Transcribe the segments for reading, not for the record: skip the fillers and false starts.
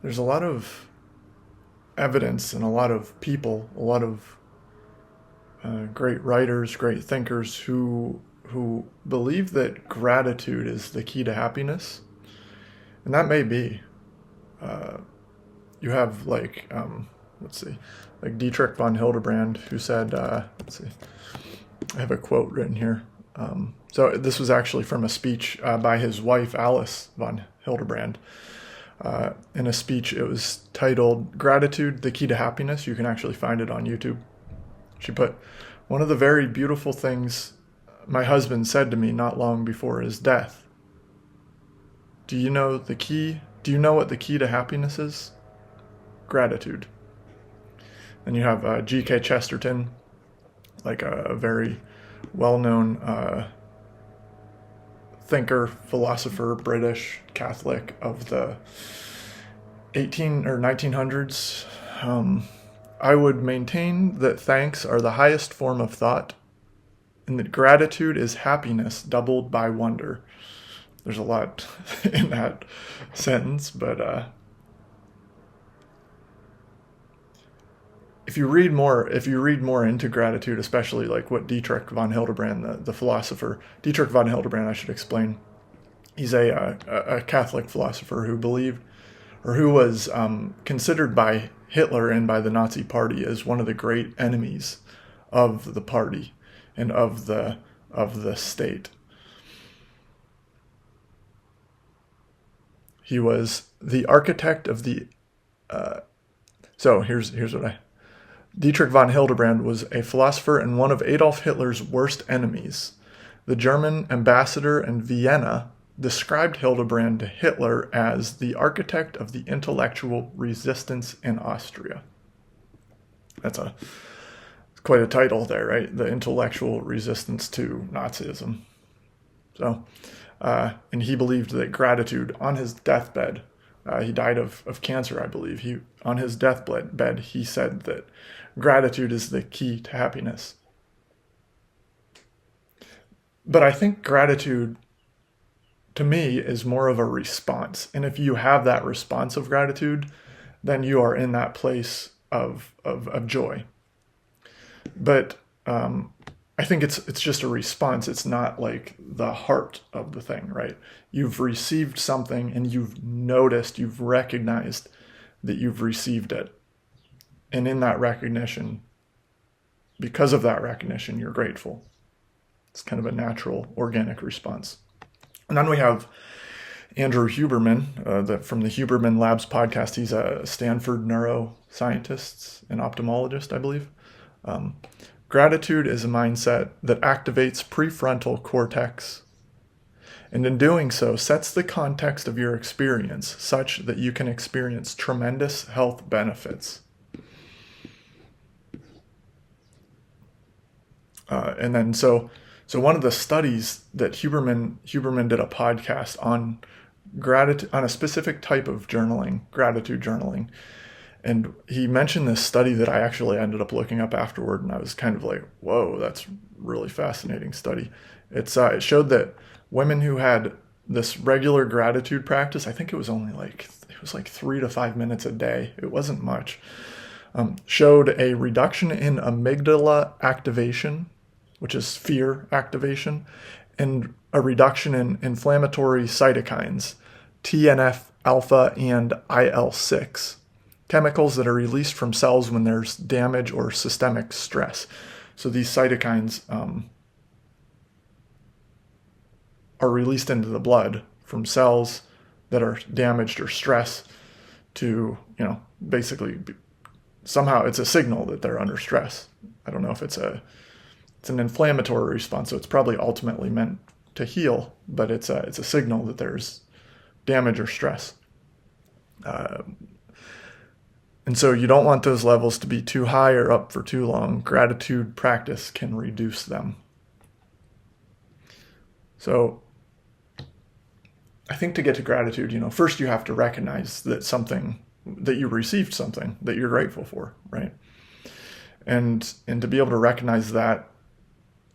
there's a lot of evidence and a lot of people, a lot of great writers, great thinkers who believe that gratitude is the key to happiness, and that may be. You have let's see, like Dietrich von Hildebrand, who said, let's see, I have a quote written here. So this was actually from a speech by his wife, Alice von Hildebrand. In a speech, it was titled "Gratitude, the Key to Happiness." You can actually find it on YouTube. She put, "One of the very beautiful things my husband said to me not long before his death. Do you know the key? Do you know what the key to happiness is? Gratitude." And you have G.K. Chesterton, like a very well-known thinker, philosopher, British Catholic of the 1900s. I would maintain that thanks are the highest form of thought, and that gratitude is happiness doubled by wonder. There's a lot in that sentence, but if you read more into gratitude, especially like what Dietrich von Hildebrand, the philosopher, Dietrich von Hildebrand, I should explain, he's a Catholic philosopher who believed, or who was considered by Hitler and by the Nazi Party as one of the great enemies of the party and of the state. He was the architect of the. So here's what Dietrich von Hildebrand was a philosopher and one of Adolf Hitler's worst enemies. The German ambassador in Vienna described Hildebrand to Hitler as the architect of the intellectual resistance in Austria. That's quite a title there, right? The intellectual resistance to Nazism. So, and he believed that gratitude on his deathbed, he died of cancer, I believe. On his deathbed, he said that gratitude is the key to happiness. But I think gratitude, to me, is more of a response. And if you have that response of gratitude, then you are in that place of joy. But I think it's just a response. It's not like the heart of the thing, right? You've received something and you've noticed, you've recognized that you've received it. And in that recognition, because of that recognition, you're grateful. It's kind of a natural, organic response. And then we have Andrew Huberman, from the Huberman Labs podcast. He's a Stanford neuroscientist and ophthalmologist, I believe. Gratitude is a mindset that activates prefrontal cortex, and in doing so sets the context of your experience such that you can experience tremendous health benefits. And then so one of the studies that Huberman did a podcast on gratitude, on a specific type of journaling, gratitude journaling. And he mentioned this study that I actually ended up looking up afterward, and I was kind of like, whoa, that's really fascinating study. It showed that women who had this regular gratitude practice, I think it was like 3 to 5 minutes a day, it wasn't much, showed a reduction in amygdala activation, which is fear activation, and a reduction in inflammatory cytokines, TNF-alpha and IL-6, chemicals that are released from cells when there's damage or systemic stress. So these cytokines are released into the blood from cells that are damaged or stressed to, basically somehow it's a signal that they're under stress. I don't know if it's an inflammatory response, so it's probably ultimately meant to heal, but it's a signal that there's damage or stress. And so you don't want those levels to be too high or up for too long. Gratitude practice can reduce them. So I think to get to gratitude, first you have to recognize that you received something that you're grateful for, right? And to be able to recognize that,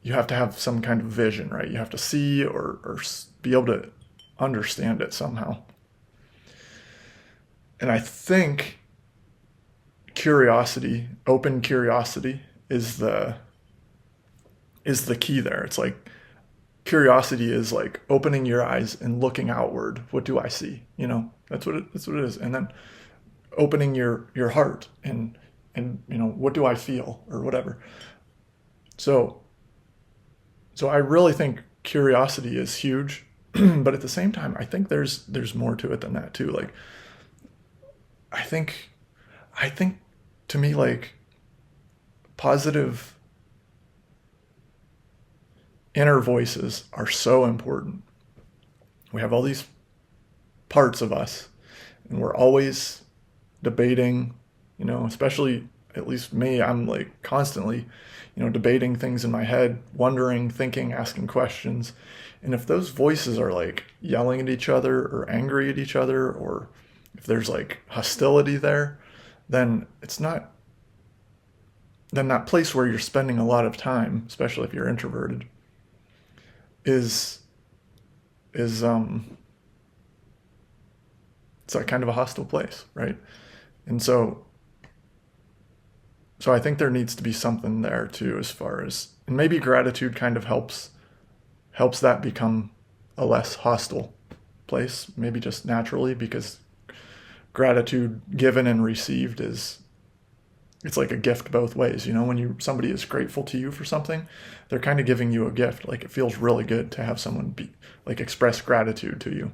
you have to have some kind of vision, right? You have to see or be able to understand it somehow. And I think curiosity, open curiosity, is the key there. It's like curiosity is like opening your eyes and looking outward. What do I see? You know, that's what it is. And then opening your heart and you know, what do I feel or whatever. So I really think curiosity is huge, but at the same time, I think there's more to it than that too. Like, I think to me, like, positive inner voices are so important. We have all these parts of us, and we're always debating, you know, especially, at least me, I'm like constantly, you know, debating things in my head, wondering, thinking, asking questions. And if those voices are like yelling at each other or angry at each other, or if there's like hostility there, then then that place where you're spending a lot of time, especially if you're introverted, is it's like kind of a hostile place, right? And so I think there needs to be something there too, as far as, and maybe gratitude kind of helps that become a less hostile place, maybe just naturally, because gratitude given and received it's like a gift both ways. You know, when somebody is grateful to you for something, they're kind of giving you a gift. Like, it feels really good to have someone express gratitude to you.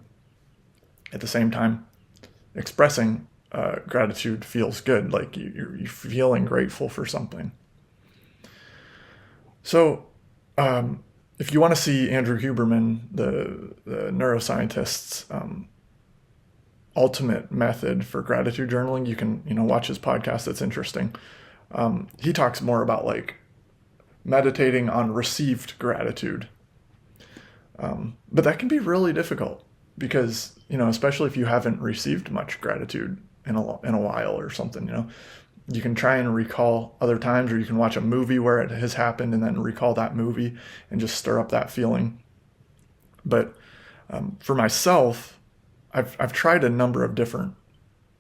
At the same time, expressing gratitude feels good. Like, you're feeling grateful for something. So, if you want to see Andrew Huberman, the neuroscientist's ultimate method for gratitude journaling, you can, you know, watch his podcast. It's interesting. He talks more about like meditating on received gratitude. But that can be really difficult because, you know, especially if you haven't received much gratitude in a while or something, you know, you can try and recall other times, or you can watch a movie where it has happened and then recall that movie and just stir up that feeling. But for myself, I've tried a number of different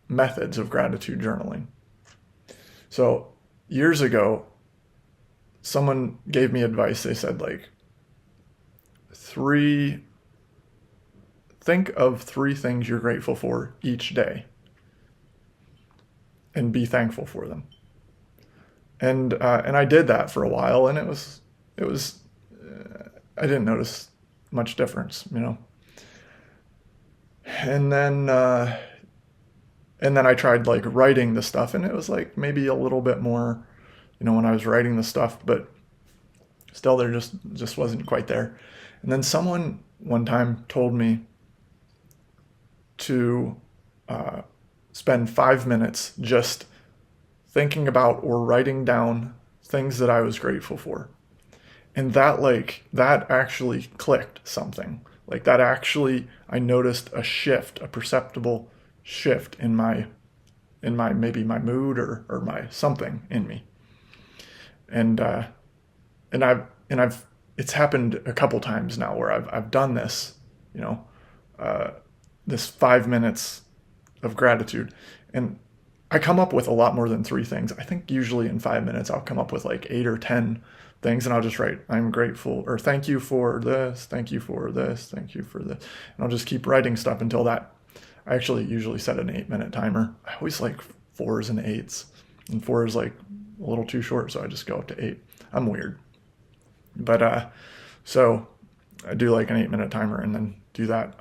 methods of gratitude journaling. So years ago, someone gave me advice. They said, like, think of 3 things you're grateful for each day and be thankful for them. And I did that for a while, and it was I didn't notice much difference, you know. And then I tried like writing the stuff, and it was like maybe a little bit more, you know, when I was writing the stuff, but still there just wasn't quite there. And then someone one time told me to spend 5 minutes just thinking about or writing down things that I was grateful for. And that actually clicked something. Like, that actually, I noticed a perceptible shift in my maybe my mood or my something in me. And it's happened a couple times now where I've done this, you know, this 5 minutes of gratitude, and I come up with a lot more than 3 things. I think usually in 5 minutes I'll come up with like 8 or 10 things, and I'll just write, I'm grateful, or thank you for this, thank you for this, thank you for this. And I'll just keep writing stuff until that. I actually usually set an 8-minute timer. I always like 4s and 8s, and 4 is like a little too short, so I just go up to 8. I'm weird. But so I do like an 8-minute timer and then do that.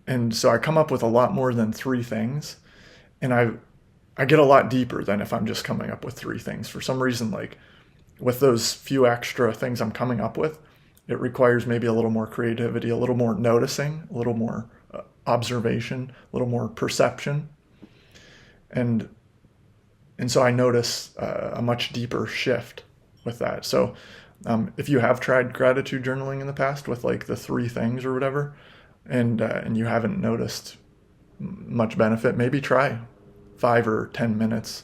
And so I come up with a lot more than 3 things, and I get a lot deeper than if I'm just coming up with 3 things. For some reason, like, with those few extra things I'm coming up with, it requires maybe a little more creativity, a little more noticing, a little more observation, a little more perception. And so I notice a much deeper shift with that. So if you have tried gratitude journaling in the past with like the 3 things or whatever, and you haven't noticed much benefit, maybe try 5 or 10 minutes.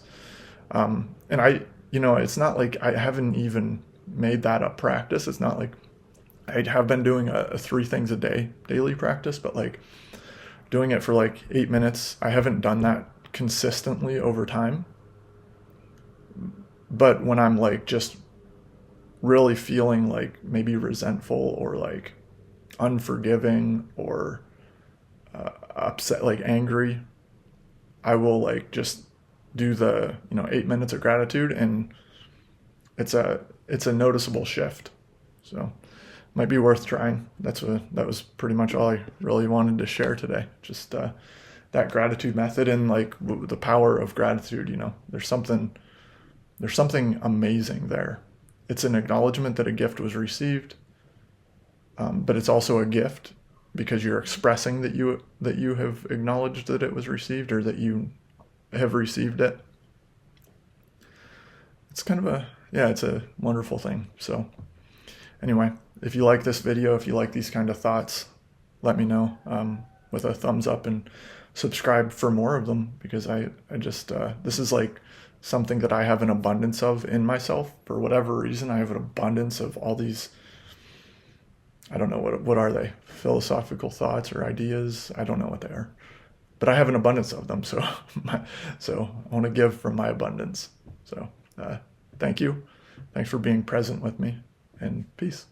And it's not like I haven't even made that a practice. It's not like I have been doing a 3 things a day daily practice, but like doing it for like 8 minutes. I haven't done that consistently over time. But when I'm like just really feeling like maybe resentful or like unforgiving or upset, like angry, I will like just do the 8 minutes of gratitude, and it's a noticeable shift. So might be worth trying. That was pretty much all I really wanted to share today. Just that gratitude method and like the power of gratitude. There's something amazing there. It's an acknowledgement that a gift was received, but it's also a gift because you're expressing that you have acknowledged that it was received, or that you have received it. It's kind of it's a wonderful thing. So anyway, if you like this video, if you like these kind of thoughts, let me know with a thumbs up, and subscribe for more of them, because I just, this is like something that I have an abundance of in myself. For whatever reason, I have an abundance of all these, I don't know, what are they? Philosophical thoughts or ideas? I don't know what they are. But I have an abundance of them, so so I want to give from my abundance. So thank you. Thanks for being present with me, and peace.